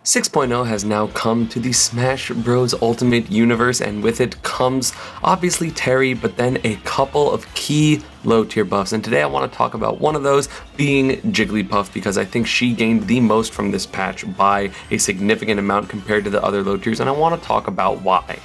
6.0 has now come to the Smash Bros. Ultimate universe, and with it comes obviously Terry, but then a couple of key low tier buffs. And today I want to talk about one of those being Jigglypuff, because I think she gained the most from this patch by a significant amount compared to the other low tiers, and I want to talk about why.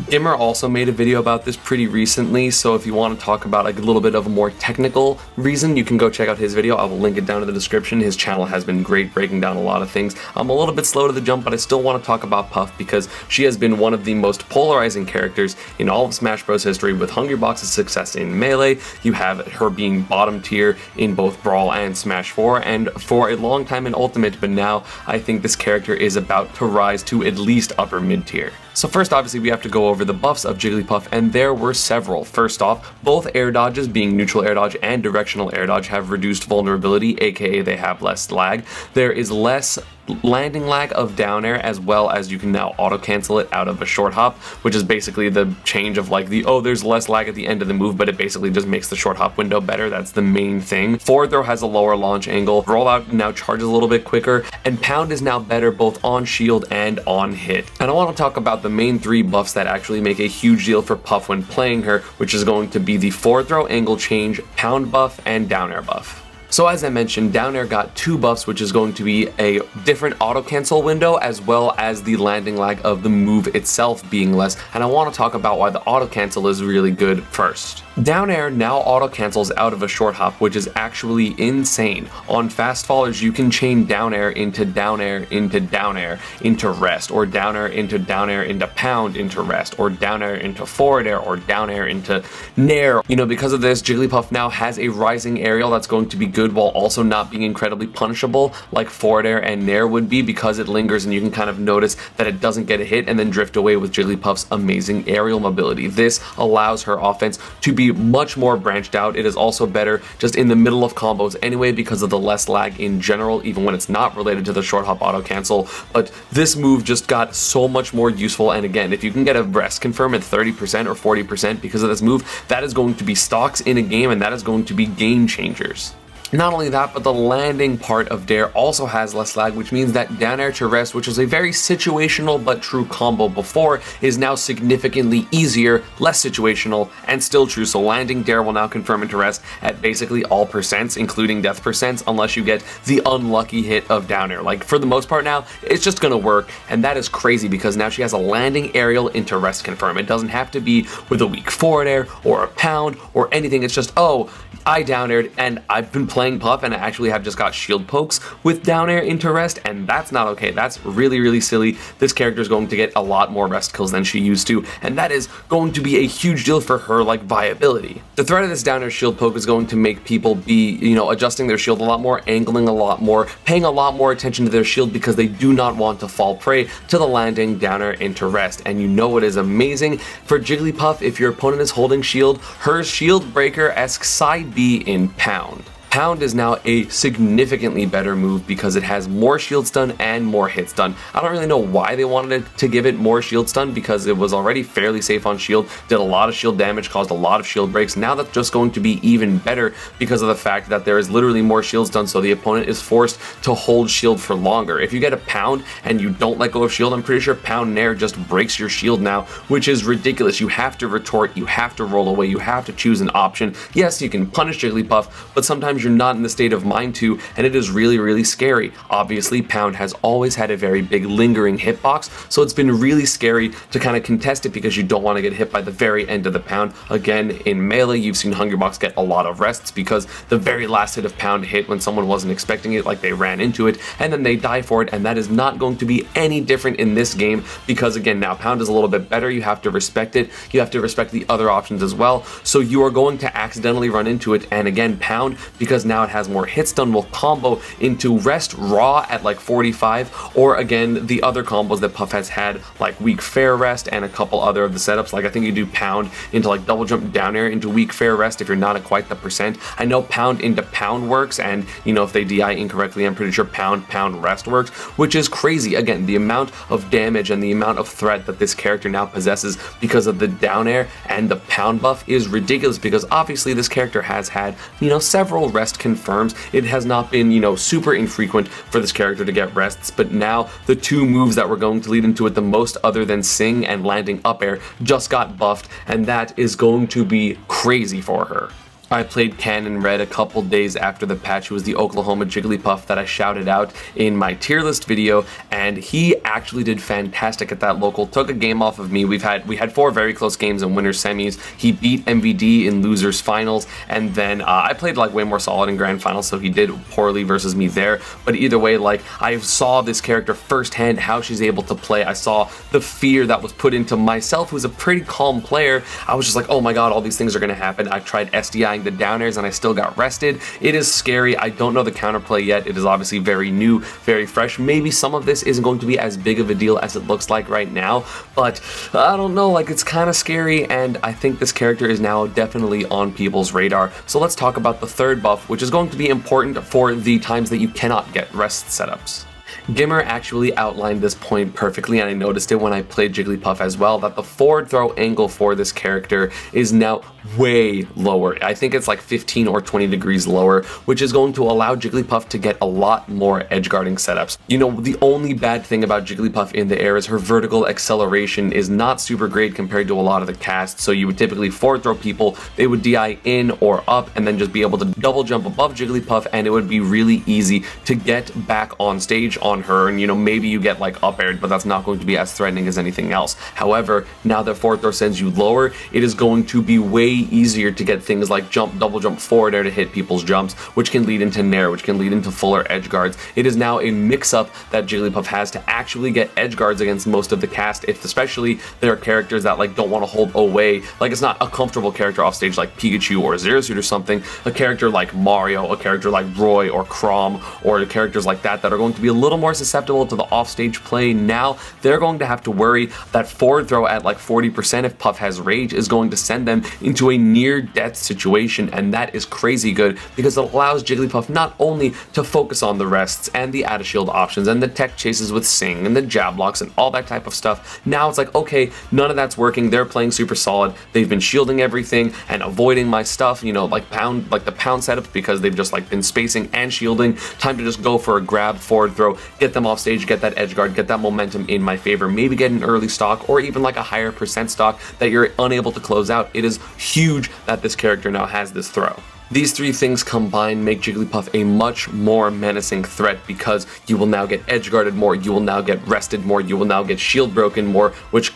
Dimmer also made a video about this pretty recently, so if you want to talk about a little bit of a more technical reason, you can go check out his video. I will link it down in the description. His channel has been great, breaking down a lot of things. I'm a little bit slow to the jump, but I still want to talk about Puff because she has been one of the most polarizing characters in all of Smash Bros. History. With Hungrybox's success in Melee, you have her being bottom tier in both Brawl and Smash 4, and for a long time in Ultimate, but now I think this character is about to rise to at least upper mid tier. So first, obviously, we have to go over the buffs of Jigglypuff, and there were several. First off, both air dodges, being neutral air dodge and directional air dodge, have reduced vulnerability, aka they have less lag. There is less landing lag of down air, as well as you can now auto cancel it out of a short hop, which is basically the change of like there's less lag at the end of the move, but it basically just makes the short hop window better. That's the main thing. Forward throw has a lower launch angle, rollout now charges a little bit quicker, and pound is now better both on shield and on hit. And I want to talk about the main three buffs that actually make a huge deal for Puff when playing her, which is going to be the forward throw angle change, pound buff, and down air buff. So as I mentioned, down air got two buffs, which is going to be a different auto cancel window, as well as the landing lag of the move itself being less, and I want to talk about why the auto cancel is really good first. Down air now auto cancels out of a short hop, which is actually insane. On fast fallers, you can chain down air into down air into down air into rest, or down air into pound into rest, or down air into forward air, or down air into nair. You know, because of this, Jigglypuff now has a rising aerial that's going to be good while also not being incredibly punishable like forward air and nair would be, because it lingers and you can kind of notice that it doesn't get a hit and then drift away with Jigglypuff's amazing aerial mobility. This allows her offense to be much more branched out. It is also better just in the middle of combos anyway because of the less lag in general, even when it's not related to the short hop auto cancel. But this move just got so much more useful, and again, if you can get a rest confirm at 30% or 40% because of this move, that is going to be stocks in a game, and that is going to be game changers. Not only that, but the landing part of Dare also has less lag, which means that down air to rest, which was a very situational but true combo before, is now significantly easier, less situational, and still true. So landing Dare will now confirm into rest at basically all percents, including death percents, unless you get the unlucky hit of down air. Like, for the most part now, it's just gonna work, and that is crazy because now she has a landing aerial into rest confirm. It doesn't have to be with a weak forward air or a pound or anything. It's just, oh, I down aired and I've been playing Puff and I actually have just got shield pokes with down air into rest, and that's not okay. That's really, really silly. This character is going to get a lot more rest kills than she used to, and that is going to be a huge deal for her like viability. The threat of this down air shield poke is going to make people be, adjusting their shield a lot more, angling a lot more, paying a lot more attention to their shield because they do not want to fall prey to the landing down air into rest. And you know what is amazing for Jigglypuff? If your opponent is holding shield, her shield breaker-esque side B in pound. Pound is now a significantly better move because it has more shield stun and more hit stun. I don't really know why they wanted to give it more shield stun because it was already fairly safe on shield, did a lot of shield damage, caused a lot of shield breaks. Now that's just going to be even better because of the fact that there is literally more shield stun, so the opponent is forced to hold shield for longer. If you get a pound and you don't let go of shield, I'm pretty sure pound nair just breaks your shield now, which is ridiculous. You have to retort, you have to roll away, you have to choose an option. Yes, you can punish Jigglypuff, but sometimes you're not in the state of mind to, and it is really, really scary. Obviously, pound has always had a very big lingering hitbox, so it's been really scary to kind of contest it because you don't want to get hit by the very end of the pound. Again, in Melee, you've seen Hungrybox get a lot of rests because the very last hit of pound hit when someone wasn't expecting it, like they ran into it, and then they die for it, and that is not going to be any different in this game because, again, now pound is a little bit better. You have to respect it. You have to respect the other options as well, so you are going to accidentally run into it, and again, pound, because now it has more hit stun, will combo into rest raw at like 45, or again the other combos that Puff has had like weak fair rest and a couple other of the setups. Like I think you do pound into like double jump down air into weak fair rest if you're not at quite the percent. I know pound into pound works, and if they DI incorrectly, I'm pretty sure pound rest works, which is crazy. Again, the amount of damage and the amount of threat that this character now possesses because of the down air and the pound buff is ridiculous, because obviously this character has had several rest rest confirms. It has not been, you know, super infrequent for this character to get rests, but now the two moves that were going to lead into it the most, other than Sing and landing up air, just got buffed, and that is going to be crazy for her. I played Cannon Red a couple days after the patch. It was the Oklahoma Jigglypuff that I shouted out in my tier list video, and he actually did fantastic at that local. Took a game off of me. We had 4 very close games in winter semis. He beat MVD in losers finals, and then I played like way more solid in grand finals, so he did poorly versus me there. But either way, like, I saw this character firsthand, how she's able to play. I saw the fear that was put into myself, who's a pretty calm player. I was just like, oh my god, all these things are going to happen. I tried SDIing the downers and I still got rested. It is scary. I don't know the counterplay yet. It is obviously very new, very fresh. Maybe some of this isn't going to be as big of a deal as it looks like right now, but I don't know, like, it's kind of scary, and I think this character is now definitely on people's radar. So let's talk about the third buff, which is going to be important for the times that you cannot get rest setups. Gimmer actually outlined this point perfectly, and I noticed it when I played Jigglypuff as well, that the forward throw angle for this character is now way lower. I think it's like 15 or 20 degrees lower, which is going to allow Jigglypuff to get a lot more edge guarding setups. You know, the only bad thing about Jigglypuff in the air is her vertical acceleration is not super great compared to a lot of the casts, so you would typically forward throw people, they would DI in or up, and then just be able to double jump above Jigglypuff, and it would be really easy to get back on stage on her, and you know, maybe you get like up aired, but that's not going to be as threatening as anything else. However, now that forward throw sends you lower, it is going to be way easier to get things like jump, double jump forward air to hit people's jumps, which can lead into nair, which can lead into fuller edge guards. It is now a mix-up that Jigglypuff has to actually get edge guards against most of the cast, if especially there are characters that like don't want to hold away. Like, it's not a comfortable character off stage like Pikachu or Zero Suit or something. A character like Mario, a character like Roy or Chrom, or characters like that are going to be a little more susceptible to the offstage play. Now they're going to have to worry that forward throw at like 40% if Puff has rage is going to send them into a near death situation, and that is crazy good because it allows Jigglypuff not only to focus on the rests and the out of shield options and the tech chases with Sing and the jab blocks and all that type of stuff. Now it's like, okay, none of that's working. They're playing super solid. They've been shielding everything and avoiding my stuff, you know, like the pound setup, because they've just like been spacing and shielding. Time to just go for a grab, forward throw, get them off stage, get that edge guard, get that momentum in my favor, maybe get an early stock or even like a higher percent stock that you're unable to close out. It is huge that this character now has this throw. These three things combined make Jigglypuff a much more menacing threat, because you will now get edge guarded more, you will now get rested more, you will now get shield broken more, which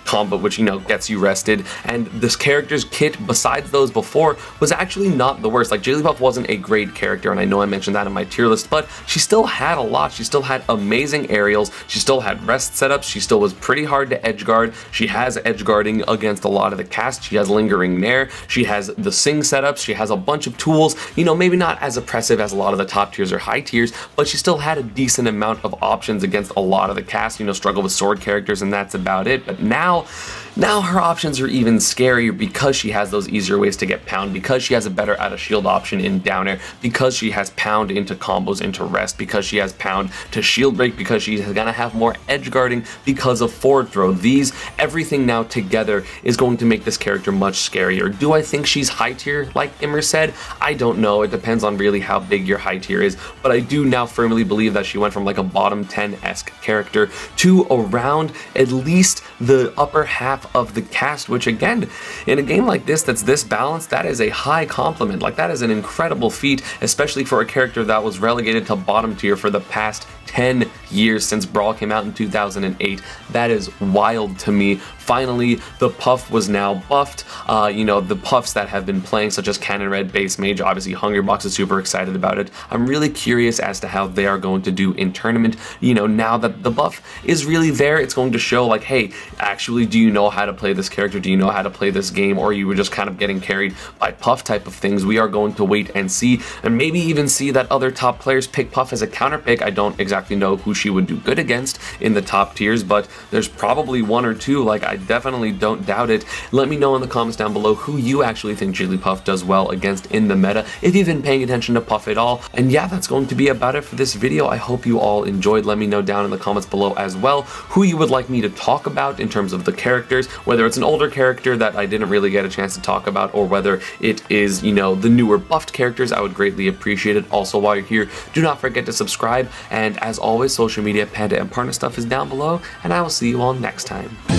you know gets you rested. And this character's kit, besides those before, was actually not the worst. Like, Jigglypuff wasn't a great character, and I know I mentioned that in my tier list, but she still had a lot. She still had amazing aerials, she still had rest setups, she still was pretty hard to edge guard, she has edge guarding against a lot of the cast, she has lingering nair, she has the Sing setups, she has a bunch of tools. You know, maybe not as oppressive as a lot of the top tiers or high tiers, but she still had a decent amount of options against a lot of the cast. You know, struggle with sword characters, and that's about it. But now her options are even scarier because she has those easier ways to get pound, because she has a better out of shield option in down air, because she has pound into combos into rest, because she has pound to shield break, because she's gonna have more edge guarding because of forward throw. Everything now together is going to make this character much scarier. Do I think she's high tier like Immer said? I don't know. It depends on really how big your high tier is, but I do now firmly believe that she went from like a bottom 10-esque character to around at least the upper half of the cast, which again, in a game like this that's this balanced, that is a high compliment. Like, that is an incredible feat, especially for a character that was relegated to bottom tier for the past 10 years since Brawl came out in 2008. That is wild to me. Finally, the Puff was now buffed. You know, the Puffs that have been playing, such as Cannon Red, Base Mage, obviously Hungrybox is super excited about it. I'm really curious as to how they are going to do in tournament. You know, now that the buff is really there, it's going to show like, hey, actually, do you know how to play this character? Do you know how to play this game? Or you were just kind of getting carried by Puff type of things? We are going to wait and see, and maybe even see that other top players pick Puff as a counter pick. I don't exactly know who she would do good against in the top tiers, but there's probably one or two. Like, I definitely don't doubt it. Let me know in the comments down below who you actually think Jigglypuff does well against in the meta, if you've been paying attention to Puff at all. And yeah, that's going to be about it for this video. I hope you all enjoyed. Let me know down in the comments below as well who you would like me to talk about in terms of the characters, whether it's an older character that I didn't really get a chance to talk about, or whether it is, you know, the newer buffed characters. I would greatly appreciate it. Also, while you're here, do not forget to subscribe, and as always, social media, Panda and Partner stuff is down below, and I will see you all next time.